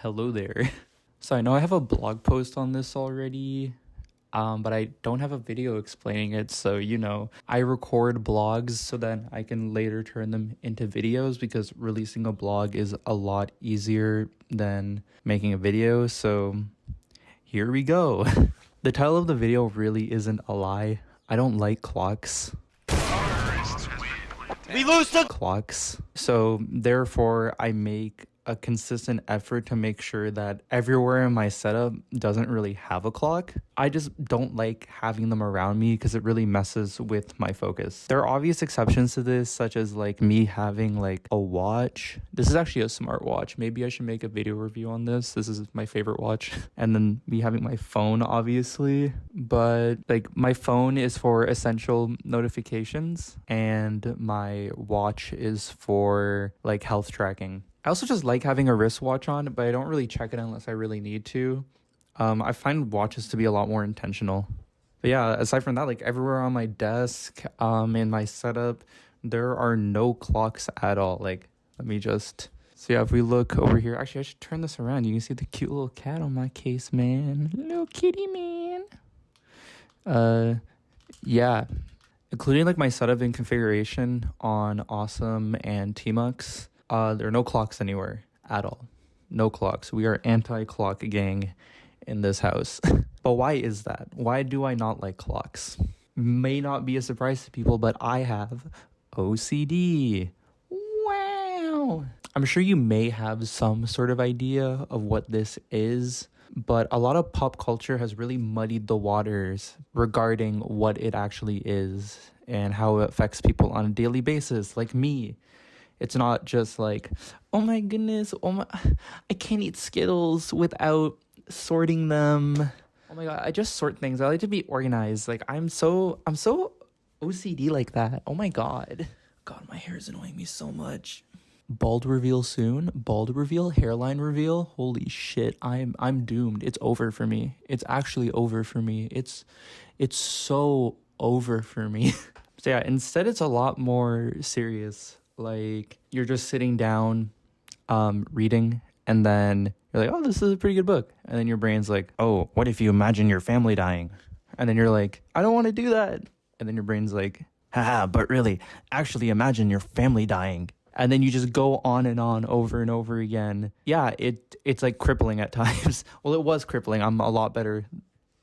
Hello there. So I know I have a blog post on this already, but I don't have a video explaining it. So, I record blogs so that I can later turn them into videos because releasing a blog is a lot easier than making a video. So here we go. The title of the video really isn't a lie. I don't like clocks. We lose to Clocks. So therefore, I make a consistent effort to make sure that everywhere in my setup doesn't really have a clock. I just don't like having them around me because it really messes with my focus. There are obvious exceptions to this, such as like me having like a watch. This is actually a smartwatch. Maybe I should make a video review on this. This is my favorite watch. And then me having my phone, obviously. But like my phone is for essential notifications and my watch is for like health tracking. I also just like having a wristwatch on, but I don't really check it unless I really need to. I find watches to be a lot more intentional. But yeah, aside from that, like everywhere on my desk, in my setup, there are no clocks at all. Like, let me just... So yeah, if we look over here... Actually, I should turn this around. You can see the cute little cat on my case, man. Little kitty, man. Yeah. Including like my setup and configuration on Awesome and Tmux. There are no clocks anywhere at all. No clocks. We are anti-clock gang in this house. But why is that? Why do I not like clocks? May not be a surprise to people, but I have OCD. Wow. I'm sure you may have some sort of idea of what this is, but a lot of pop culture has really muddied the waters regarding what it actually is and how it affects people on a daily basis, like me. It's not just like, oh my goodness, I can't eat Skittles without sorting them. Oh my God, I just sort things. I like to be organized. Like I'm so OCD like that. Oh my God. God, my hair is annoying me so much. Bald reveal soon. Bald reveal, hairline reveal. Holy shit, I'm doomed. It's over for me. It's actually over for me. It's so over for me. So yeah, instead it's a lot more serious. Like you're just sitting down reading and then you're like, oh, this is a pretty good book, and then your brain's like, oh, what if you imagine your family dying? And then you're like, I don't want to do that. And then your brain's like, haha, but really actually imagine your family dying. And then you just go on and on over and over again. Yeah, it's like crippling at times. Well, it was crippling. I'm a lot better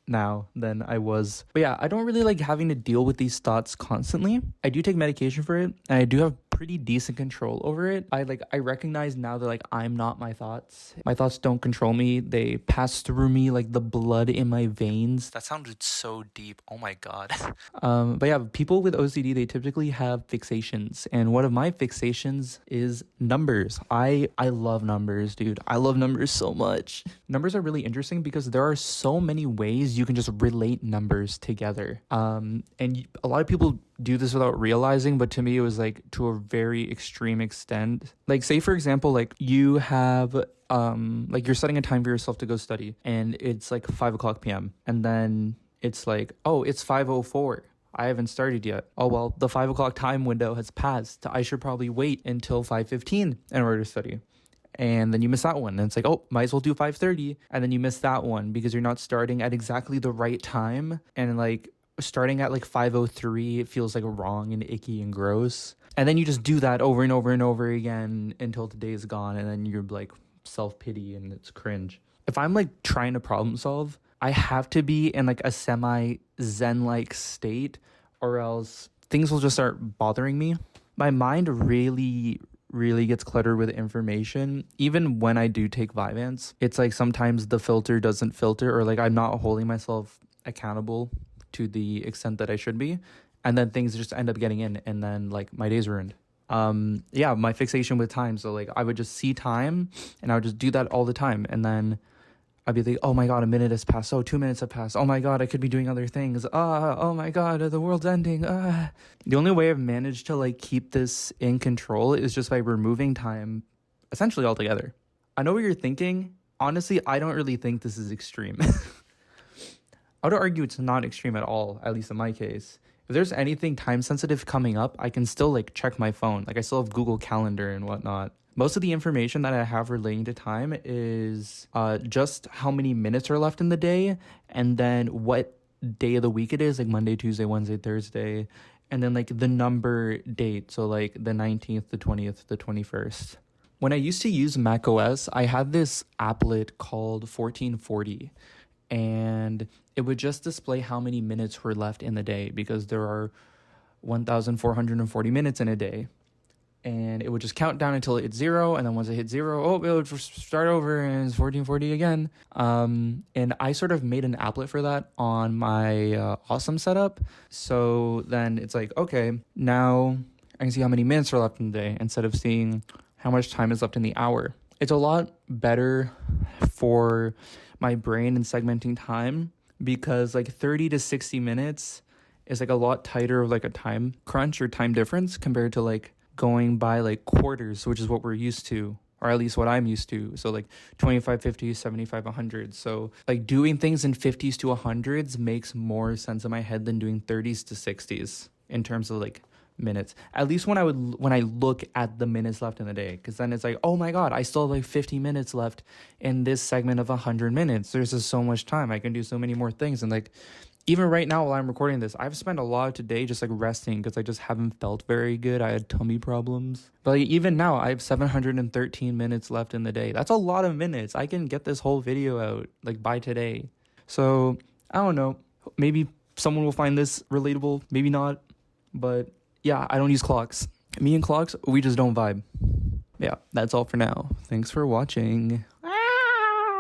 now than I was. But yeah, I don't really like having to deal with these thoughts constantly. I do take medication for it, and I do have pretty decent control over it. I recognize now that like I'm not my thoughts. My thoughts don't control me. They pass through me like the blood in my veins. That sounded so deep. Oh my God. But yeah, people with OCD, they typically have fixations, and one of my fixations is numbers. I love numbers, dude. I love numbers so much. Numbers are really interesting because there are so many ways you can just relate numbers together. And a lot of people do this without realizing, but to me it was like to a very extreme extent. Like say for example, like you have like you're setting a time for yourself to go study and it's like 5:00 p.m. and then it's like, oh, it's 5:04. I haven't started yet. Oh well, the 5:00 time window has passed. I should probably wait until 5:15 in order to study. And then you miss that one. And it's like, oh, might as well do 5:30. And then you miss that one because you're not starting at exactly the right time. And like starting at like 5:03, it feels like wrong and icky and gross. And then you just do that over and over and over again until the day is gone. And then you're like self-pity and it's cringe. If I'm like trying to problem solve, I have to be in like a semi-zen-like state or else things will just start bothering me. My mind really gets cluttered with information. Even when I do take Vyvanse, it's like sometimes the filter doesn't filter or like I'm not holding myself accountable to the extent that I should be, and then things just end up getting in and then like my day's ruined. Yeah, my fixation with time, so like I would just see time and I would just do that all the time, and then I'd be like, oh my God, a minute has passed. Oh, 2 minutes have passed. Oh my God, I could be doing other things. Oh my God, the world's ending. The only way I've managed to like keep this in control is just by removing time essentially altogether. I know what you're thinking. Honestly, I don't really think this is extreme. I would argue it's not extreme at all, at least in my case. If there's anything time sensitive coming up, I can still like check my phone. Like I still have Google Calendar and whatnot. Most of the information that I have relating to time is just how many minutes are left in the day, and then what day of the week it is, like Monday, Tuesday, Wednesday, Thursday, and then like the number date, so like the 19th, the 20th, the 21st. When I used to use Mac OS, I had this applet called 1440, and it would just display how many minutes were left in the day, because there are 1,440 minutes in a day. And it would just count down until it hit 0, and then once it hit 0, it would start over, and it's 1440 again. And I sort of made an applet for that on my Awesome setup. So then it's like, okay, now I can see how many minutes are left in the day instead of seeing how much time is left in the hour. It's a lot better for my brain in segmenting time, because like 30 to 60 minutes is like a lot tighter of like a time crunch or time difference compared to like going by like quarters, which is what we're used to, or at least what I'm used to. So like 25, 50, 75, 100. So like doing things in 50s to 100s makes more sense in my head than doing 30s to 60s in terms of like minutes. At least when I look at the minutes left in the day, because then it's like, oh my god, I still have like 50 minutes left in this segment of 100 minutes. There's just so much time. I can do so many more things. And like, even right now while I'm recording this, I've spent a lot of today just like resting, because I just haven't felt very good. I had tummy problems. But like, even now I have 713 minutes left in the day. That's a lot of minutes. I can get this whole video out like by today. So I don't know, maybe someone will find this relatable, maybe not. But yeah, I don't use clocks. Me and clocks, we just don't vibe. Yeah, that's all for now. Thanks for watching.